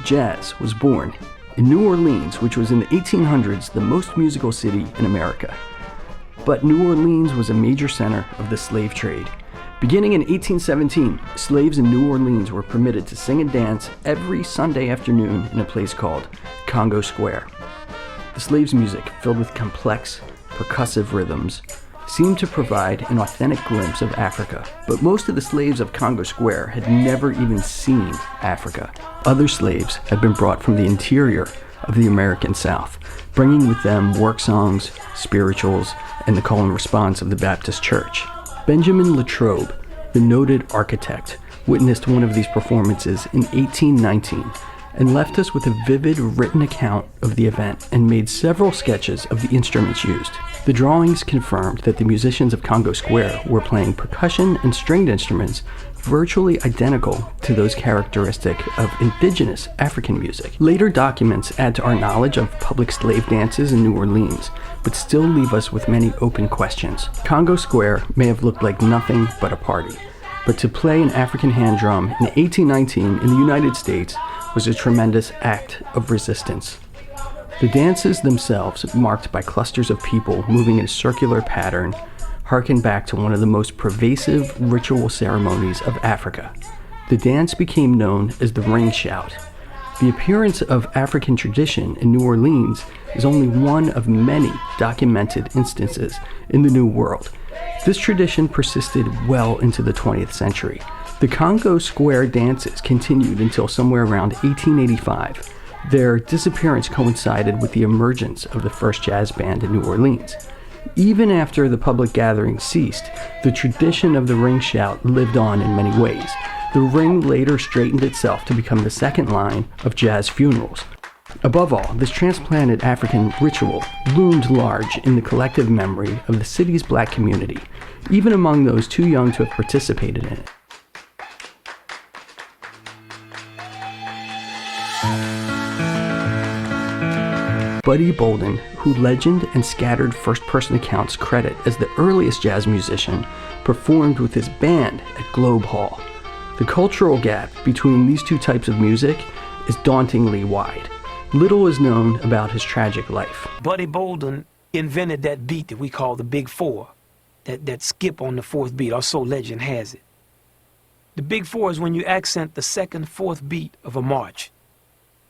jazz was born in New Orleans, which was in the 1800s the most musical city in America. But New Orleans was a major center of the slave trade. Beginning in 1817, slaves in New Orleans were permitted to sing and dance every Sunday afternoon in a place called Congo Square. The slaves' music, filled with complex, percussive rhythms, seemed to provide an authentic glimpse of Africa. But most of the slaves of Congo Square had never even seen Africa. Other slaves had been brought from the interior of the American South, bringing with them work songs, spirituals, and the call and response of the Baptist Church. Benjamin Latrobe, the noted architect, witnessed one of these performances in 1819 and left us with a vivid written account of the event and made several sketches of the instruments used. The drawings confirmed that the musicians of Congo Square were playing percussion and stringed instruments virtually identical to those characteristic of indigenous African music. Later documents add to our knowledge of public slave dances in New Orleans, but still leave us with many open questions. Congo Square may have looked like nothing but a party, but to play an African hand drum in 1819 in the United States was a tremendous act of resistance. The dances themselves, marked by clusters of people moving in a circular pattern, harken back to one of the most pervasive ritual ceremonies of Africa. The dance became known as the ring shout. The appearance of African tradition in New Orleans is only one of many documented instances in the New World. This tradition persisted well into the 20th century. The Congo Square dances continued until somewhere around 1885. Their disappearance coincided with the emergence of the first jazz band in New Orleans. Even after the public gathering ceased, the tradition of the ring shout lived on in many ways. The ring later straightened itself to become the second line of jazz funerals. Above all, this transplanted African ritual loomed large in the collective memory of the city's black community, even among those too young to have participated in it. Buddy Bolden, who legend and scattered first-person accounts credit as the earliest jazz musician, performed with his band at Globe Hall. The cultural gap between these two types of music is dauntingly wide. Little is known about his tragic life. Buddy Bolden invented that beat that we call the Big Four, that skip on the fourth beat, or so legend has it. The Big Four is when you accent the second, fourth beat of a march.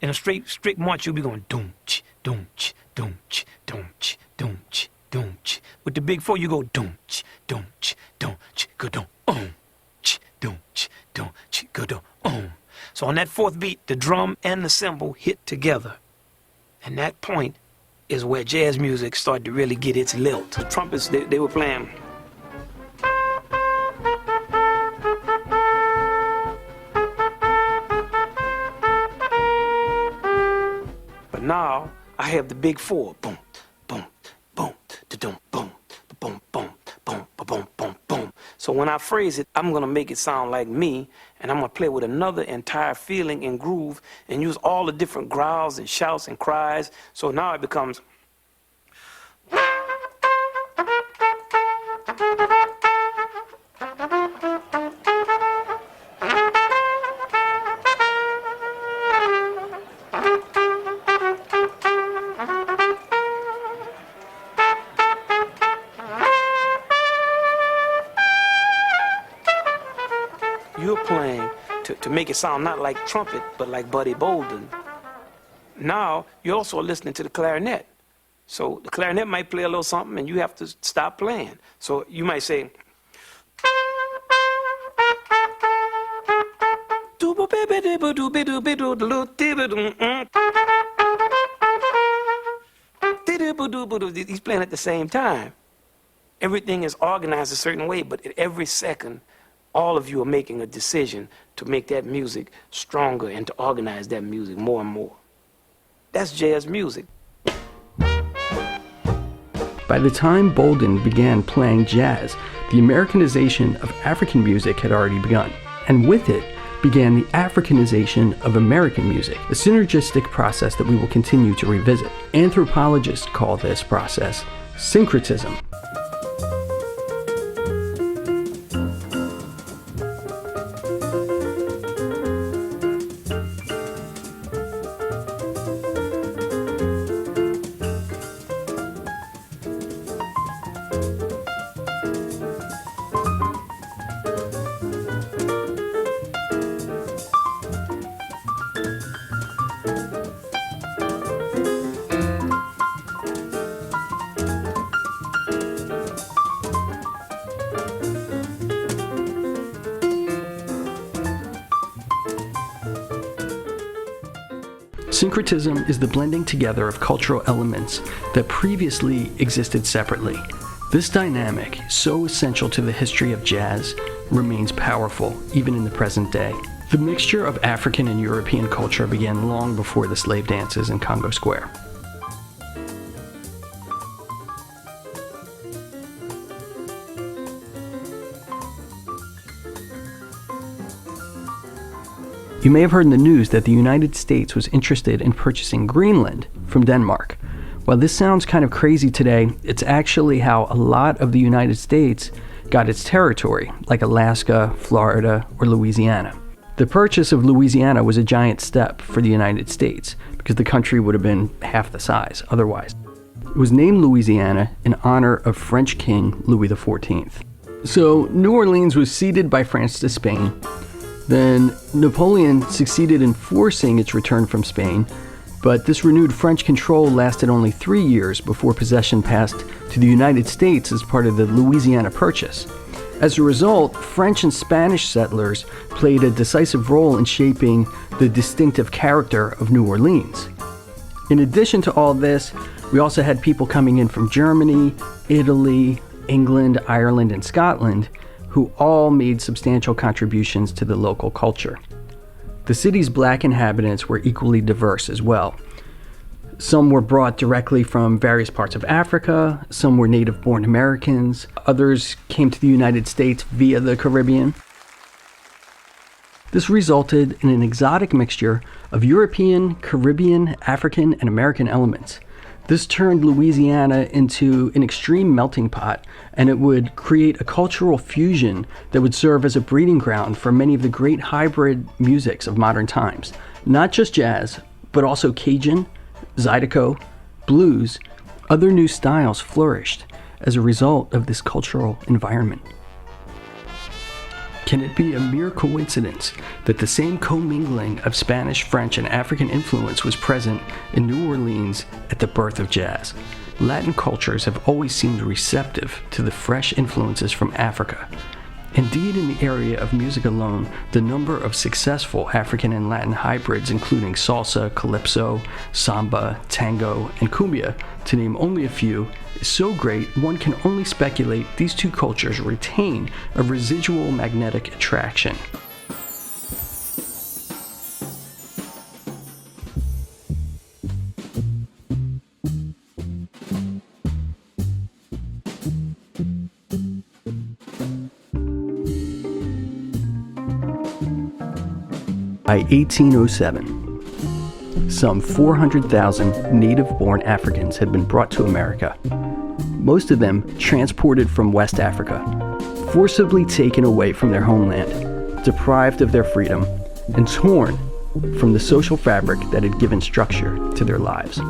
In a strict march, you'll be going doom-ch, doom-ch, doom-ch, doom-ch, doom-ch, doom-ch. With the Big Four, you go doom-ch, doom-ch, doom-ch, go doom-ch, doom-ch, doom-ch, go doom. So on that fourth beat, the drum and the cymbal hit together. And that point is where jazz music started to really get its lilt. The trumpets, they were playing. But now I have the Big Four. Boom, boom, boom, da-dum, boom, boom, boom, boom, boom, boom, boom. So when I phrase it, I'm gonna make it sound like me, and I'm gonna play with another entire feeling and groove and use all the different growls and shouts and cries. So now it becomes. You're playing to make it sound not like trumpet, but like Buddy Bolden. Now, you're also listening to the clarinet. So the clarinet might play a little something, and you have to stop playing. So you might say, he's playing at the same time. Everything is organized a certain way, but at every second, all of you are making a decision to make that music stronger and to organize that music more and more. That's jazz music. By the time Bolden began playing jazz, the Americanization of African music had already begun, and with it began the Africanization of American music, a synergistic process that we will continue to revisit. Anthropologists call this process syncretism. Syncretism is the blending together of cultural elements that previously existed separately. This dynamic, so essential to the history of jazz, remains powerful even in the present day. The mixture of African and European culture began long before the slave dances in Congo Square. You may have heard in the news that the United States was interested in purchasing Greenland from Denmark. While this sounds kind of crazy today, it's actually how a lot of the United States got its territory, like Alaska, Florida, or Louisiana. The purchase of Louisiana was a giant step for the United States because the country would have been half the size otherwise. It was named Louisiana in honor of French King Louis XIV. So New Orleans was ceded by France to Spain. Then Napoleon succeeded in forcing its return from Spain, but this renewed French control lasted only 3 years before possession passed to the United States as part of the Louisiana Purchase. As a result, French and Spanish settlers played a decisive role in shaping the distinctive character of New Orleans. In addition to all this, we also had people coming in from Germany, Italy, England, Ireland, and Scotland, who all made substantial contributions to the local culture. The city's black inhabitants were equally diverse as well. Some were brought directly from various parts of Africa, some were native-born Americans, others came to the United States via the Caribbean. This resulted in an exotic mixture of European, Caribbean, African, and American elements. This turned Louisiana into an extreme melting pot, and it would create a cultural fusion that would serve as a breeding ground for many of the great hybrid musics of modern times. Not just jazz, but also Cajun, Zydeco, blues. Other new styles flourished as a result of this cultural environment. Can it be a mere coincidence that the same commingling of Spanish, French, and African influence was present in New Orleans at the birth of jazz? Latin cultures have always seemed receptive to the fresh influences from Africa. Indeed, in the area of music alone, the number of successful African and Latin hybrids, including salsa, calypso, samba, tango, and cumbia, to name only a few, is so great one can only speculate these two cultures retain a residual magnetic attraction. By 1807, some 400,000 native-born Africans had been brought to America, most of them transported from West Africa, forcibly taken away from their homeland, deprived of their freedom, and torn from the social fabric that had given structure to their lives.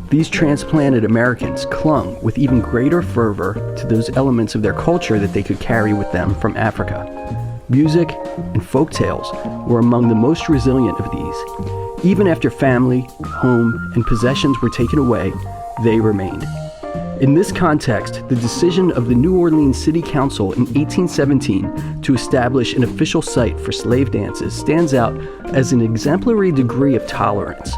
These transplanted Americans clung with even greater fervor to those elements of their culture that they could carry with them from Africa. Music and folk tales were among the most resilient of these. Even after family, home, and possessions were taken away, they remained. In this context, the decision of the New Orleans City Council in 1817 to establish an official site for slave dances stands out as an exemplary degree of tolerance.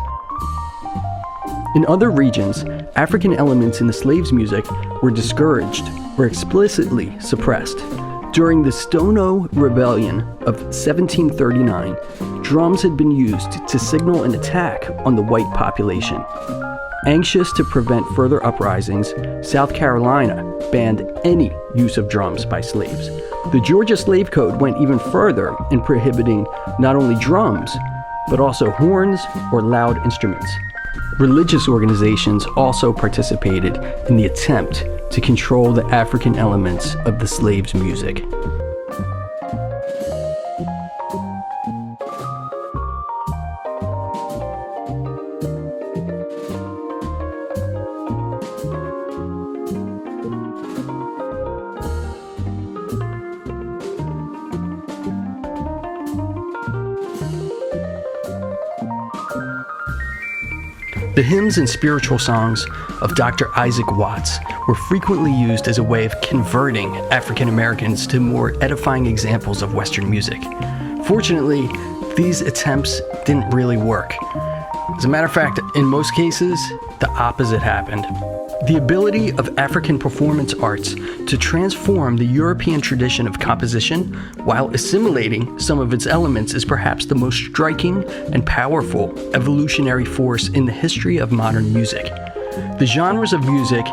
In other regions, African elements in the slaves' music were discouraged or explicitly suppressed. During the Stono Rebellion of 1739, drums had been used to signal an attack on the white population. Anxious to prevent further uprisings, South Carolina banned any use of drums by slaves. The Georgia Slave Code went even further in prohibiting not only drums, but also horns or loud instruments. Religious organizations also participated in the attempt to control the African elements of the slaves' music. The hymns and spiritual songs of Dr. Isaac Watts were frequently used as a way of converting African Americans to more edifying examples of Western music. Fortunately, these attempts didn't really work. As a matter of fact, in most cases, the opposite happened. The ability of African performance arts to transform the European tradition of composition while assimilating some of its elements is perhaps the most striking and powerful evolutionary force in the history of modern music. The genres of music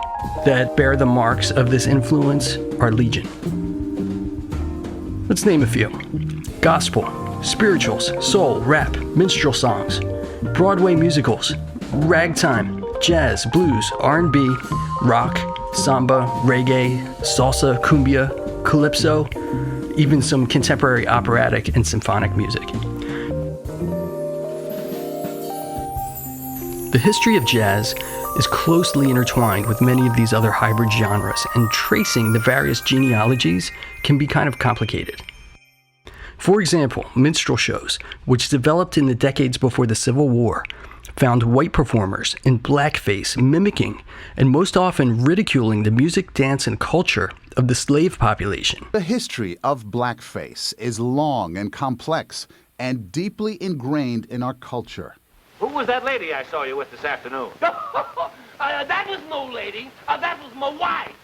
that bear the marks of this influence are legion. Let's name a few: gospel, spirituals, soul, rap, minstrel songs, Broadway musicals, ragtime, jazz, blues, R&B, rock, samba, reggae, salsa, cumbia, calypso, even some contemporary operatic and symphonic music. The history of jazz is closely intertwined with many of these other hybrid genres, and tracing the various genealogies can be kind of complicated. For example, minstrel shows, which developed in the decades before the Civil War, found white performers in blackface mimicking and most often ridiculing the music, dance, and culture of the slave population. The history of blackface is long and complex and deeply ingrained in our culture. Who was that lady I saw you with this afternoon? That was no lady. That was my wife.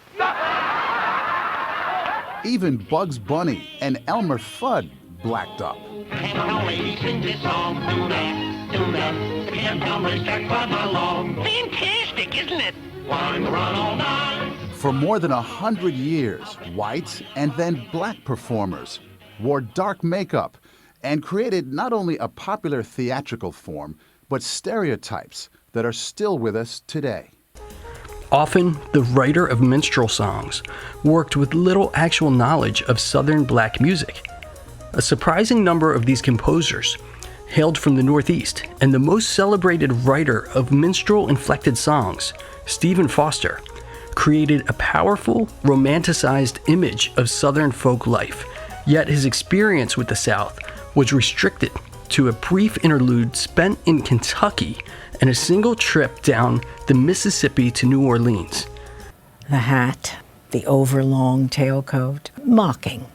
Even Bugs Bunny and Elmer Fudd blacked up. Can a lady sing this song? Do that, do that. Can't tell me Jack Butler along. Fantastic, isn't it? Wine run all night. For more than 100 years, white and then black performers wore dark makeup and created not only a popular theatrical form, but stereotypes that are still with us today. Often, the writer of minstrel songs worked with little actual knowledge of Southern black music. A surprising number of these composers hailed from the Northeast, and the most celebrated writer of minstrel-inflected songs, Stephen Foster, created a powerful, romanticized image of Southern folk life, yet his experience with the South was restricted to a brief interlude spent in Kentucky and a single trip down the Mississippi to New Orleans. The hat, the overlong tailcoat, mocking.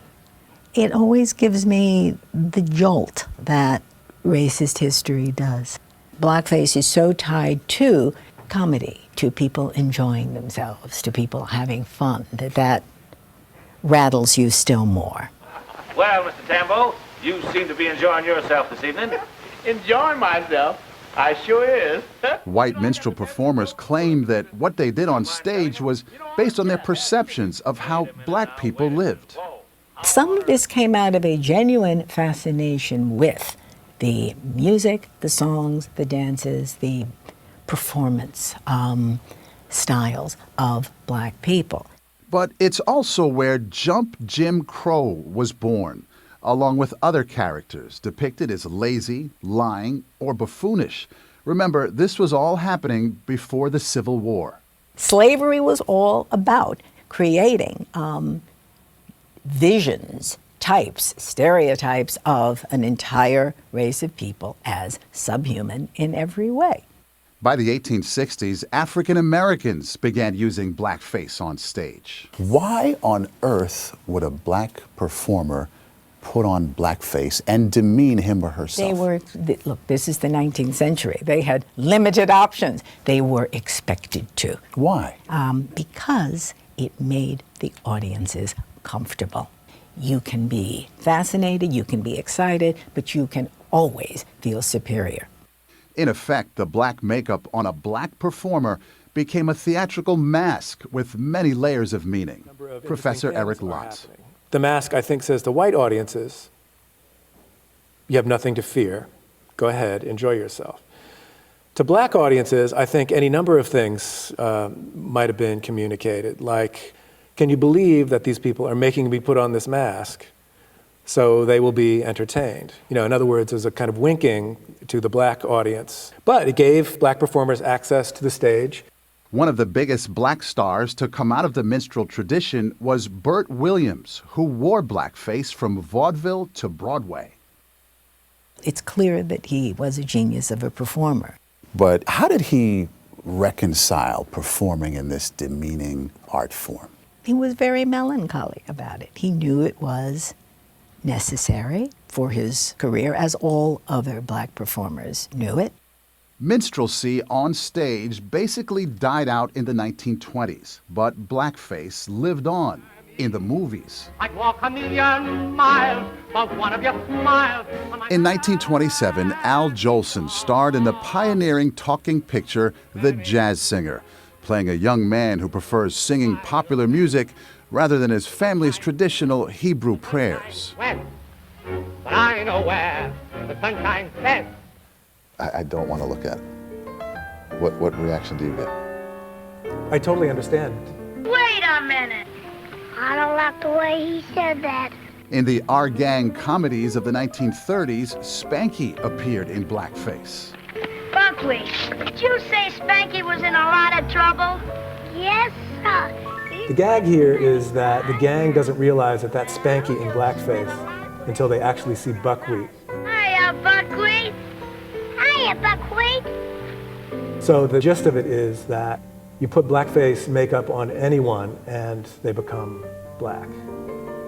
It always gives me the jolt that racist history does. Blackface is so tied to comedy, to people enjoying themselves, to people having fun, that rattles you still more. Well, Mr. Tambo, you seem to be enjoying yourself this evening. Enjoying myself? I sure is. White minstrel performers claim that what they did on stage was based on their perceptions of how black people lived. Some of this came out of a genuine fascination with the music, the songs, the dances, the performance styles of black people. But it's also where Jump Jim Crow was born, along with other characters depicted as lazy, lying, or buffoonish. Remember, this was all happening before the Civil War. Slavery was all about creating visions, types, stereotypes of an entire race of people as subhuman in every way. By the 1860s, African Americans began using blackface on stage. Why on earth would a black performer put on blackface and demean him or herself? Look, this is the 19th century. They had limited options. They were expected to. Why? Because it made the audiences comfortable. You can be fascinated, you can be excited, but you can always feel superior. In effect, the black makeup on a black performer became a theatrical mask with many layers of meaning. Professor Eric Lotz. The mask, I think, says to white audiences, you have nothing to fear. Go ahead, enjoy yourself. To black audiences, I think any number of things might have been communicated, like, can you believe that these people are making me put on this mask so they will be entertained? You know, in other words, there's a kind of winking to the black audience. But it gave black performers access to the stage. One of the biggest black stars to come out of the minstrel tradition was Burt Williams, who wore blackface from vaudeville to Broadway. It's clear that he was a genius of a performer. But how did he reconcile performing in this demeaning art form? He was very melancholy about it. He knew it was necessary for his career, as all other black performers knew it. Minstrelsy on stage basically died out in the 1920s, but blackface lived on in the movies. I'd walk a million miles for one of your smiles. In 1927, Al Jolson starred in the pioneering talking picture The Jazz Singer, playing a young man who prefers singing popular music rather than his family's traditional Hebrew prayers. When? But I know where the sunshine sets. I don't want to look at it. What reaction do you get? I totally understand. Wait a minute. I don't like the way he said that. In the Our Gang comedies of the 1930s, Spanky appeared in blackface. Buckwheat, did you say Spanky was in a lot of trouble? Yes, sir. The gag here is that the gang doesn't realize that that's Spanky in blackface until they actually see Buckwheat. Hiya, Buckwheat. Hiya, Buckwheat. So the gist of it is that you put blackface makeup on anyone and they become black.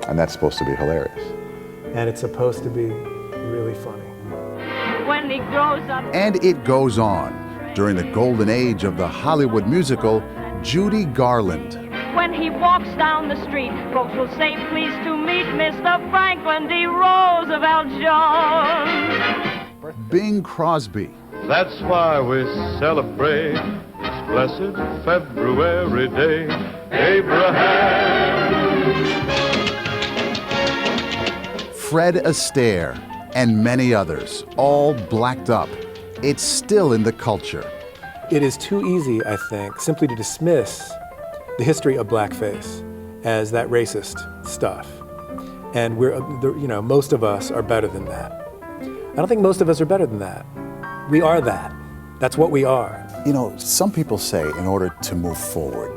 And that's supposed to be hilarious. And it's supposed to be really funny. When he grows up. And it goes on. During the golden age of the Hollywood musical, Judy Garland. When he walks down the street, folks will say, pleased to meet Mr. Franklin D. Roosevelt Jones. Bing Crosby. That's why we celebrate this blessed February day, Abraham. Fred Astaire, and many others, all blacked up. It's still in the culture. It is too easy, I think, simply to dismiss the history of blackface as that racist stuff. And most of us are better than that. I don't think most of us are better than that. We are that. That's what we are. You know, some people say in order to move forward,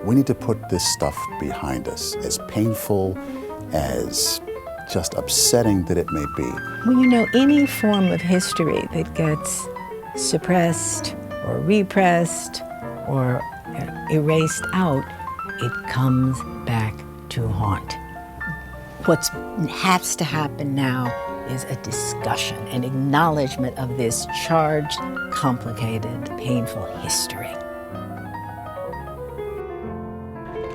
we need to put this stuff behind us, as painful, as just upsetting that it may be. Well, any form of history that gets suppressed or repressed or erased out, it comes back to haunt. What has to happen now is a discussion, an acknowledgement of this charged, complicated, painful history.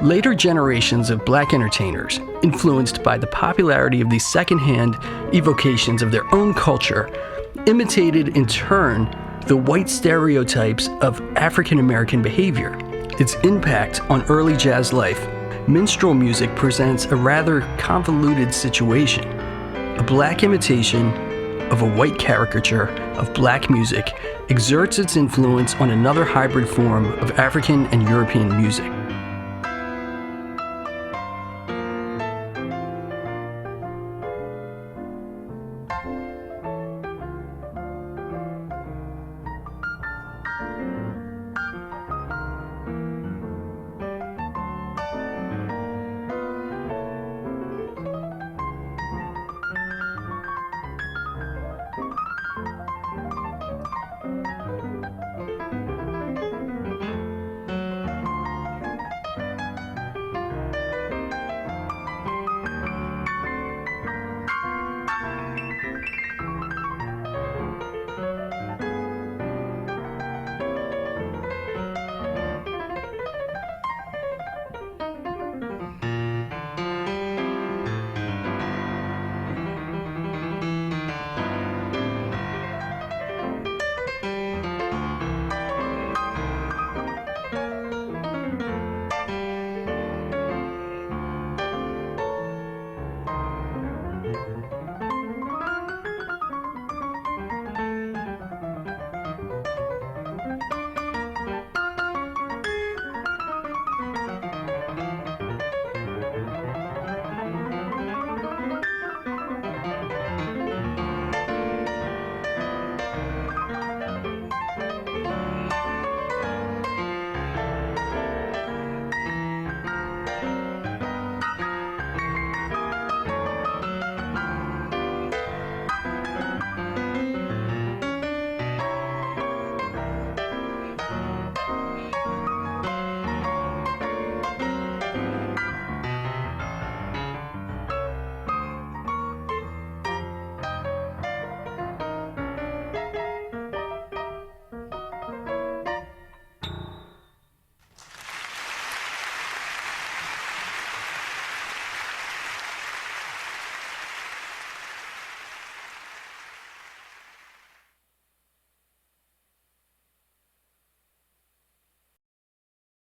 Later generations of black entertainers, influenced by the popularity of these secondhand evocations of their own culture, imitated in turn the white stereotypes of African American behavior. Its impact on early jazz life, minstrel music presents a rather convoluted situation. A black imitation of a white caricature of black music exerts its influence on another hybrid form of African and European music.